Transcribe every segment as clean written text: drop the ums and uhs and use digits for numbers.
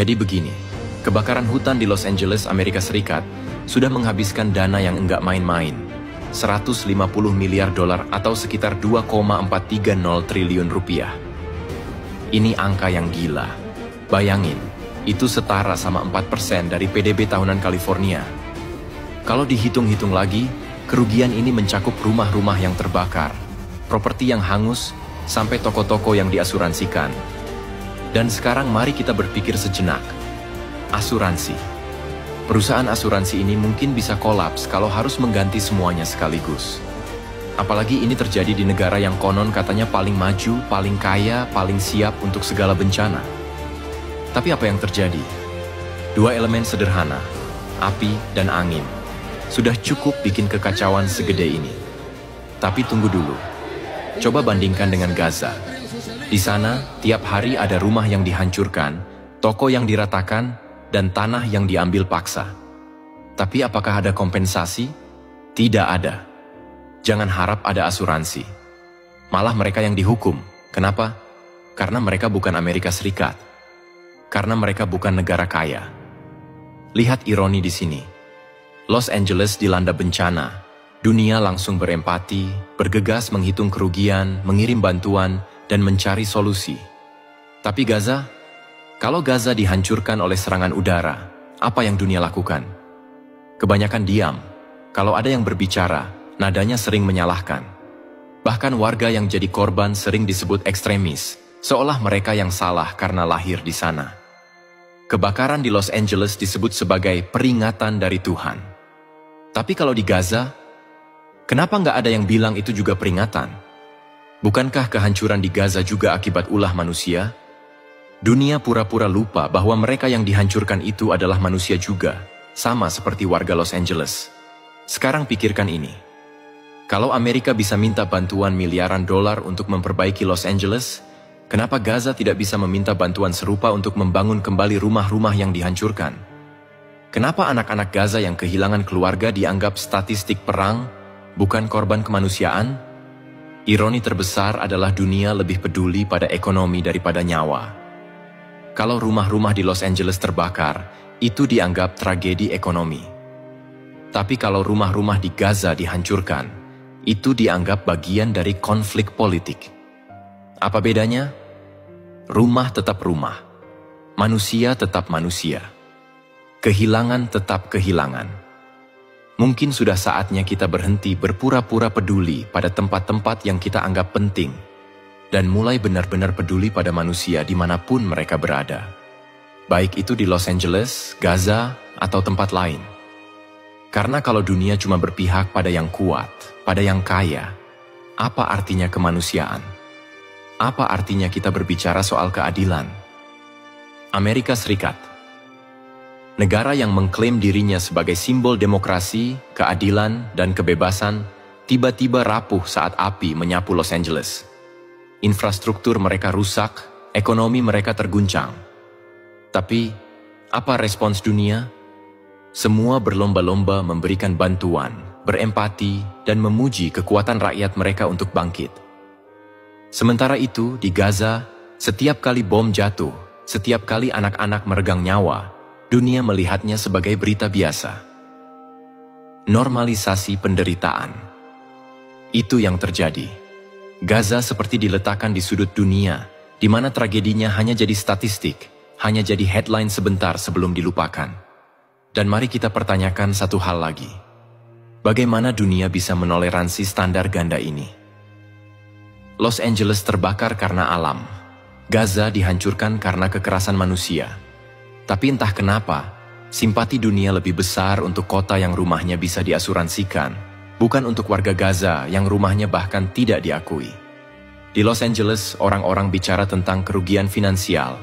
Jadi begini, kebakaran hutan di Los Angeles, Amerika Serikat, sudah menghabiskan dana yang enggak main-main. 150 miliar dolar atau sekitar 2,430 triliun rupiah. Ini angka yang gila. Bayangin, itu setara sama 4% dari PDB tahunan California. Kalau dihitung-hitung lagi, kerugian ini mencakup rumah-rumah yang terbakar, properti yang hangus, sampai toko-toko yang diasuransikan. Dan sekarang mari kita berpikir sejenak. Asuransi. Perusahaan asuransi ini mungkin bisa kolaps kalau harus mengganti semuanya sekaligus. Apalagi ini terjadi di negara yang konon katanya paling maju, paling kaya, paling siap untuk segala bencana. Tapi apa yang terjadi? Dua elemen sederhana, api dan angin, sudah cukup bikin kekacauan segede ini. Tapi tunggu dulu. Coba bandingkan dengan Gaza. Di sana, tiap hari ada rumah yang dihancurkan, toko yang diratakan, dan tanah yang diambil paksa. Tapi apakah ada kompensasi? Tidak ada. Jangan harap ada asuransi. Malah mereka yang dihukum. Kenapa? Karena mereka bukan Amerika Serikat. Karena mereka bukan negara kaya. Lihat ironi di sini. Los Angeles dilanda bencana. Dunia langsung berempati, bergegas menghitung kerugian, mengirim bantuan, dan mencari solusi. Tapi Gaza? Kalau Gaza dihancurkan oleh serangan udara, apa yang dunia lakukan? Kebanyakan diam. Kalau ada yang berbicara, nadanya sering menyalahkan. Bahkan warga yang jadi korban sering disebut ekstremis, seolah mereka yang salah karena lahir di sana. Kebakaran di Los Angeles disebut sebagai peringatan dari Tuhan. Tapi kalau di Gaza, kenapa nggak ada yang bilang itu juga peringatan? Bukankah kehancuran di Gaza juga akibat ulah manusia? Dunia pura-pura lupa bahwa mereka yang dihancurkan itu adalah manusia juga, sama seperti warga Los Angeles. Sekarang pikirkan ini. Kalau Amerika bisa minta bantuan miliaran dolar untuk memperbaiki Los Angeles, kenapa Gaza tidak bisa meminta bantuan serupa untuk membangun kembali rumah-rumah yang dihancurkan? Kenapa anak-anak Gaza yang kehilangan keluarga dianggap statistik perang, bukan korban kemanusiaan? Ironi terbesar adalah dunia lebih peduli pada ekonomi daripada nyawa. Kalau rumah-rumah di Los Angeles terbakar, itu dianggap tragedi ekonomi. Tapi kalau rumah-rumah di Gaza dihancurkan, itu dianggap bagian dari konflik politik. Apa bedanya? Rumah tetap rumah. Manusia tetap manusia. Kehilangan tetap kehilangan. Mungkin sudah saatnya kita berhenti berpura-pura peduli pada tempat-tempat yang kita anggap penting, dan mulai benar-benar peduli pada manusia dimanapun mereka berada. Baik itu di Los Angeles, Gaza, atau tempat lain. Karena kalau dunia cuma berpihak pada yang kuat, pada yang kaya, apa artinya kemanusiaan? Apa artinya kita berbicara soal keadilan? Amerika Serikat, negara yang mengklaim dirinya sebagai simbol demokrasi, keadilan, dan kebebasan, tiba-tiba rapuh saat api menyapu Los Angeles. Infrastruktur mereka rusak, ekonomi mereka terguncang. Tapi, apa respons dunia? Semua berlomba-lomba memberikan bantuan, berempati, dan memuji kekuatan rakyat mereka untuk bangkit. Sementara itu, di Gaza, setiap kali bom jatuh, setiap kali anak-anak meregang nyawa, dunia melihatnya sebagai berita biasa. Normalisasi penderitaan. Itu yang terjadi. Gaza seperti diletakkan di sudut dunia, di mana tragedinya hanya jadi statistik, hanya jadi headline sebentar sebelum dilupakan. Dan mari kita pertanyakan satu hal lagi. Bagaimana dunia bisa menoleransi standar ganda ini? Los Angeles terbakar karena alam. Gaza dihancurkan karena kekerasan manusia. Tapi entah kenapa, simpati dunia lebih besar untuk kota yang rumahnya bisa diasuransikan, bukan untuk warga Gaza yang rumahnya bahkan tidak diakui. Di Los Angeles, orang-orang bicara tentang kerugian finansial.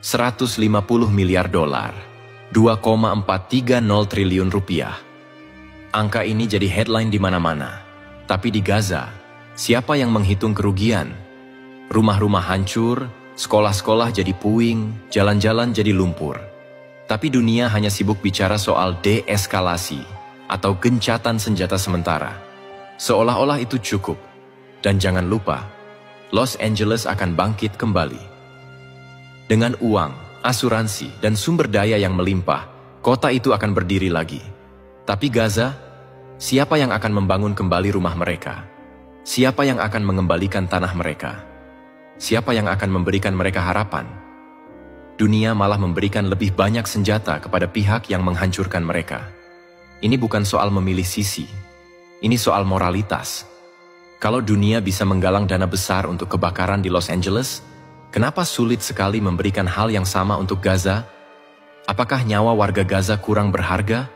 150 miliar dolar, 2,430 triliun rupiah. Angka ini jadi headline di mana-mana. Tapi di Gaza, siapa yang menghitung kerugian? Rumah-rumah hancur, sekolah-sekolah jadi puing, jalan-jalan jadi lumpur. Tapi dunia hanya sibuk bicara soal deeskalasi atau gencatan senjata sementara. Seolah-olah itu cukup. Dan jangan lupa, Los Angeles akan bangkit kembali. Dengan uang, asuransi, dan sumber daya yang melimpah, kota itu akan berdiri lagi. Tapi Gaza, siapa yang akan membangun kembali rumah mereka? Siapa yang akan mengembalikan tanah mereka? Siapa yang akan memberikan mereka harapan? Dunia malah memberikan lebih banyak senjata kepada pihak yang menghancurkan mereka. Ini bukan soal memilih sisi, ini soal moralitas. Kalau dunia bisa menggalang dana besar untuk kebakaran di Los Angeles, kenapa sulit sekali memberikan hal yang sama untuk Gaza? Apakah nyawa warga Gaza kurang berharga?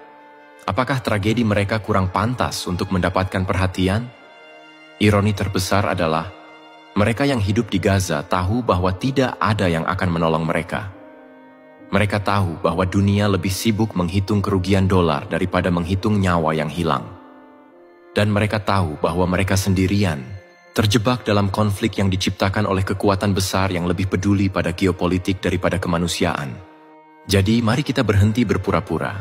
Apakah tragedi mereka kurang pantas untuk mendapatkan perhatian? Ironi terbesar adalah, mereka yang hidup di Gaza tahu bahwa tidak ada yang akan menolong mereka. Mereka tahu bahwa dunia lebih sibuk menghitung kerugian dolar daripada menghitung nyawa yang hilang. Dan mereka tahu bahwa mereka sendirian, terjebak dalam konflik yang diciptakan oleh kekuatan besar yang lebih peduli pada geopolitik daripada kemanusiaan. Jadi mari kita berhenti berpura-pura.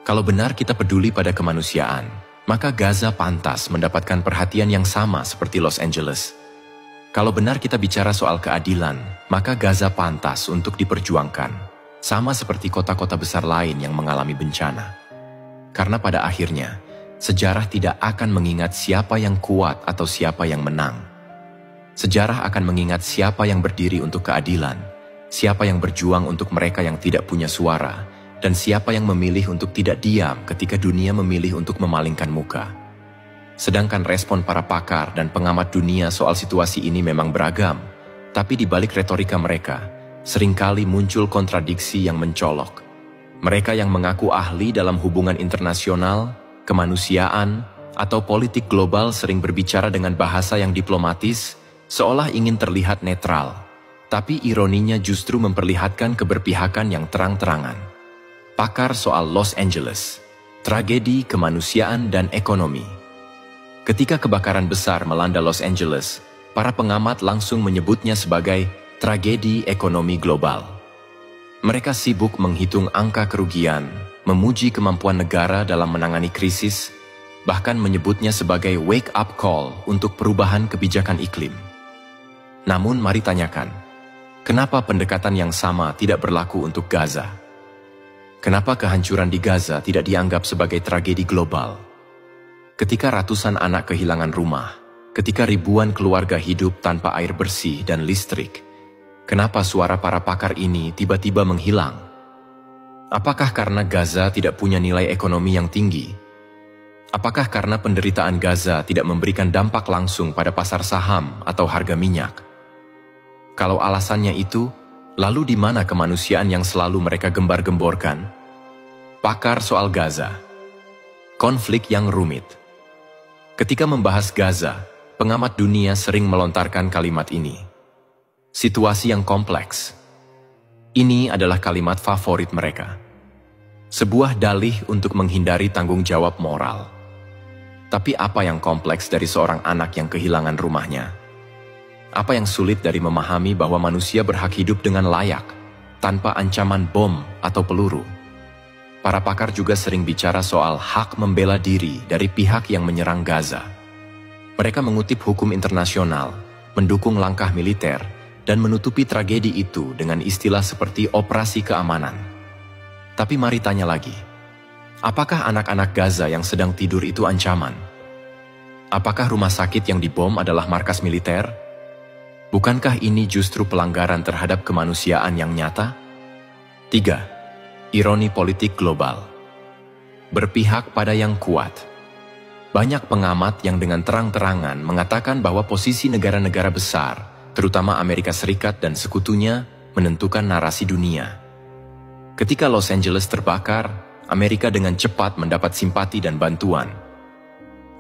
Kalau benar kita peduli pada kemanusiaan, maka Gaza pantas mendapatkan perhatian yang sama seperti Los Angeles. Kalau benar kita bicara soal keadilan, maka Gaza pantas untuk diperjuangkan, sama seperti kota-kota besar lain yang mengalami bencana. Karena pada akhirnya, sejarah tidak akan mengingat siapa yang kuat atau siapa yang menang. Sejarah akan mengingat siapa yang berdiri untuk keadilan, siapa yang berjuang untuk mereka yang tidak punya suara, dan siapa yang memilih untuk tidak diam ketika dunia memilih untuk memalingkan muka. Sedangkan respon para pakar dan pengamat dunia soal situasi ini memang beragam, tapi di balik retorika mereka, seringkali muncul kontradiksi yang mencolok. Mereka yang mengaku ahli dalam hubungan internasional, kemanusiaan, atau politik global sering berbicara dengan bahasa yang diplomatis, seolah ingin terlihat netral, tapi ironinya justru memperlihatkan keberpihakan yang terang-terangan. Pakar soal Los Angeles, tragedi kemanusiaan dan ekonomi. Ketika kebakaran besar melanda Los Angeles, para pengamat langsung menyebutnya sebagai tragedi ekonomi global. Mereka sibuk menghitung angka kerugian, memuji kemampuan negara dalam menangani krisis, bahkan menyebutnya sebagai wake-up call untuk perubahan kebijakan iklim. Namun mari tanyakan, kenapa pendekatan yang sama tidak berlaku untuk Gaza? Kenapa kehancuran di Gaza tidak dianggap sebagai tragedi global? Ketika ratusan anak kehilangan rumah, ketika ribuan keluarga hidup tanpa air bersih dan listrik, kenapa suara para pakar ini tiba-tiba menghilang? Apakah karena Gaza tidak punya nilai ekonomi yang tinggi? Apakah karena penderitaan Gaza tidak memberikan dampak langsung pada pasar saham atau harga minyak? Kalau alasannya itu, lalu di mana kemanusiaan yang selalu mereka gembar-gemborkan? Pakar soal Gaza. Konflik yang rumit. Ketika membahas Gaza, pengamat dunia sering melontarkan kalimat ini. Situasi yang kompleks. Ini adalah kalimat favorit mereka. Sebuah dalih untuk menghindari tanggung jawab moral. Tapi apa yang kompleks dari seorang anak yang kehilangan rumahnya? Apa yang sulit dari memahami bahwa manusia berhak hidup dengan layak, tanpa ancaman bom atau peluru? Para pakar juga sering bicara soal hak membela diri dari pihak yang menyerang Gaza. Mereka mengutip hukum internasional, mendukung langkah militer, dan menutupi tragedi itu dengan istilah seperti operasi keamanan. Tapi mari tanya lagi, apakah anak-anak Gaza yang sedang tidur itu ancaman? Apakah rumah sakit yang dibom adalah markas militer? Bukankah ini justru pelanggaran terhadap kemanusiaan yang nyata? 3. Ironi politik global. Berpihak pada yang kuat. Banyak pengamat yang dengan terang-terangan mengatakan bahwa posisi negara-negara besar, terutama Amerika Serikat dan sekutunya, menentukan narasi dunia. Ketika Los Angeles terbakar, Amerika dengan cepat mendapat simpati dan bantuan.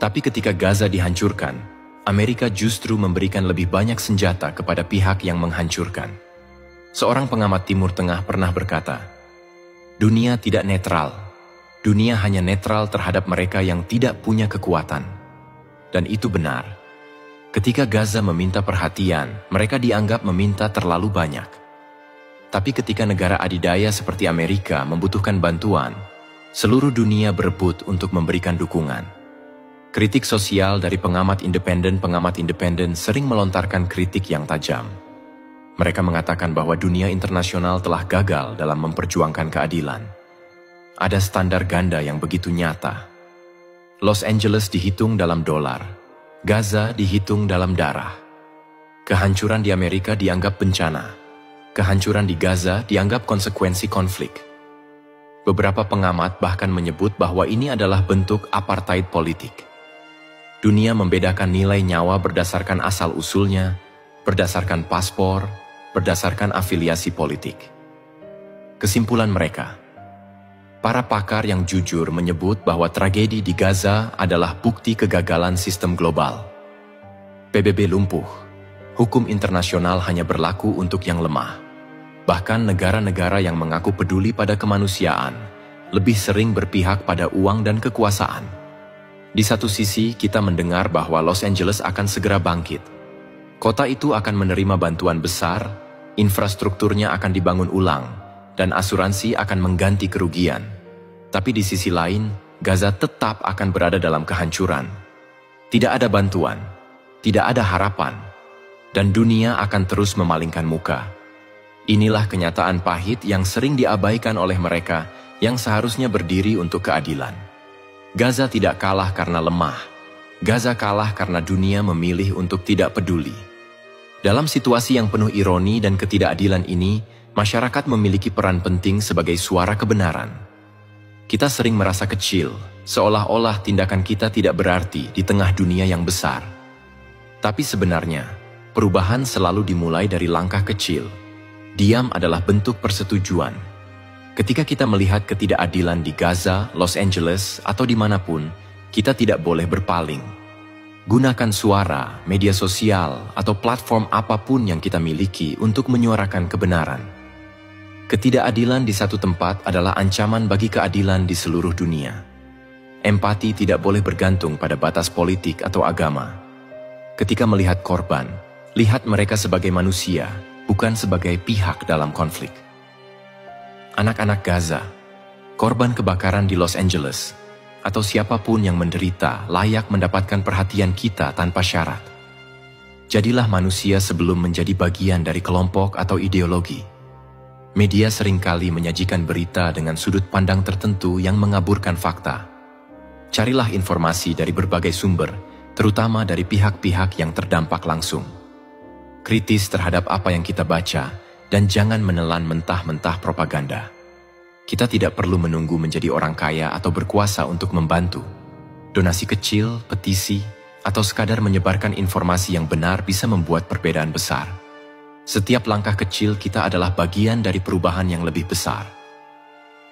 Tapi ketika Gaza dihancurkan, Amerika justru memberikan lebih banyak senjata kepada pihak yang menghancurkan. Seorang pengamat Timur Tengah pernah berkata, dunia tidak netral. Dunia hanya netral terhadap mereka yang tidak punya kekuatan. Dan itu benar. Ketika Gaza meminta perhatian, mereka dianggap meminta terlalu banyak. Tapi ketika negara adidaya seperti Amerika membutuhkan bantuan, seluruh dunia berebut untuk memberikan dukungan. Kritik sosial dari pengamat independen sering melontarkan kritik yang tajam. Mereka mengatakan bahwa dunia internasional telah gagal dalam memperjuangkan keadilan. Ada standar ganda yang begitu nyata. Los Angeles dihitung dalam dolar, Gaza dihitung dalam darah. Kehancuran di Amerika dianggap bencana. Kehancuran di Gaza dianggap konsekuensi konflik. Beberapa pengamat bahkan menyebut bahwa ini adalah bentuk apartheid politik. Dunia membedakan nilai nyawa berdasarkan asal-usulnya, berdasarkan paspor, berdasarkan afiliasi politik. Kesimpulan mereka, para pakar yang jujur menyebut bahwa tragedi di Gaza adalah bukti kegagalan sistem global. PBB lumpuh, hukum internasional hanya berlaku untuk yang lemah. Bahkan negara-negara yang mengaku peduli pada kemanusiaan lebih sering berpihak pada uang dan kekuasaan. Di satu sisi, kita mendengar bahwa Los Angeles akan segera bangkit. Kota itu akan menerima bantuan besar, infrastrukturnya akan dibangun ulang, dan asuransi akan mengganti kerugian. Tapi di sisi lain, Gaza tetap akan berada dalam kehancuran. Tidak ada bantuan, tidak ada harapan, dan dunia akan terus memalingkan muka. Inilah kenyataan pahit yang sering diabaikan oleh mereka yang seharusnya berdiri untuk keadilan. Gaza tidak kalah karena lemah. Gaza kalah karena dunia memilih untuk tidak peduli. Dalam situasi yang penuh ironi dan ketidakadilan ini, masyarakat memiliki peran penting sebagai suara kebenaran. Kita sering merasa kecil, seolah-olah tindakan kita tidak berarti di tengah dunia yang besar. Tapi sebenarnya, perubahan selalu dimulai dari langkah kecil. Diam adalah bentuk persetujuan. Ketika kita melihat ketidakadilan di Gaza, Los Angeles, atau dimanapun, kita tidak boleh berpaling. Gunakan suara, media sosial, atau platform apapun yang kita miliki untuk menyuarakan kebenaran. Ketidakadilan di satu tempat adalah ancaman bagi keadilan di seluruh dunia. Empati tidak boleh bergantung pada batas politik atau agama. Ketika melihat korban, lihat mereka sebagai manusia, bukan sebagai pihak dalam konflik. Anak-anak Gaza, korban kebakaran di Los Angeles, atau siapapun yang menderita layak mendapatkan perhatian kita tanpa syarat. Jadilah manusia sebelum menjadi bagian dari kelompok atau ideologi. Media seringkali menyajikan berita dengan sudut pandang tertentu yang mengaburkan fakta. Carilah informasi dari berbagai sumber, terutama dari pihak-pihak yang terdampak langsung. Kritis terhadap apa yang kita baca, dan jangan menelan mentah-mentah propaganda. Kita tidak perlu menunggu menjadi orang kaya atau berkuasa untuk membantu. Donasi kecil, petisi, atau sekadar menyebarkan informasi yang benar bisa membuat perbedaan besar. Setiap langkah kecil kita adalah bagian dari perubahan yang lebih besar.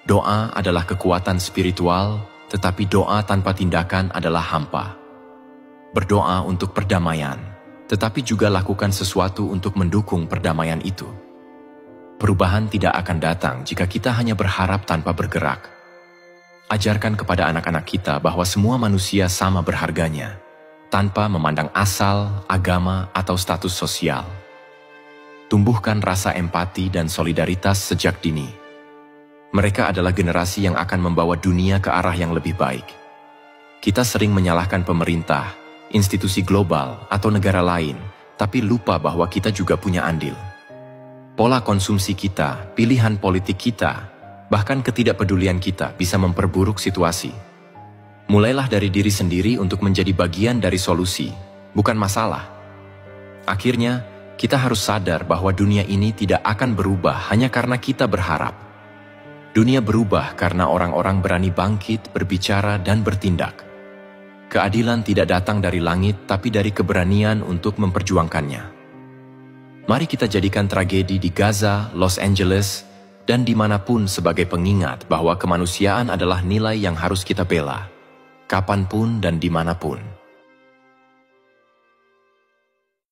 Doa adalah kekuatan spiritual, tetapi doa tanpa tindakan adalah hampa. Berdoa untuk perdamaian, tetapi juga lakukan sesuatu untuk mendukung perdamaian itu. Perubahan tidak akan datang jika kita hanya berharap tanpa bergerak. Ajarkan kepada anak-anak kita bahwa semua manusia sama berharganya, tanpa memandang asal, agama, atau status sosial. Tumbuhkan rasa empati dan solidaritas sejak dini. Mereka adalah generasi yang akan membawa dunia ke arah yang lebih baik. Kita sering menyalahkan pemerintah, institusi global, atau negara lain, tapi lupa bahwa kita juga punya andil. Pola konsumsi kita, pilihan politik kita, bahkan ketidakpedulian kita bisa memperburuk situasi. Mulailah dari diri sendiri untuk menjadi bagian dari solusi, bukan masalah. Akhirnya, kita harus sadar bahwa dunia ini tidak akan berubah hanya karena kita berharap. Dunia berubah karena orang-orang berani bangkit, berbicara, dan bertindak. Keadilan tidak datang dari langit, tapi dari keberanian untuk memperjuangkannya. Mari kita jadikan tragedi di Gaza, Los Angeles, dan dimanapun sebagai pengingat bahwa kemanusiaan adalah nilai yang harus kita bela, kapanpun dan dimanapun.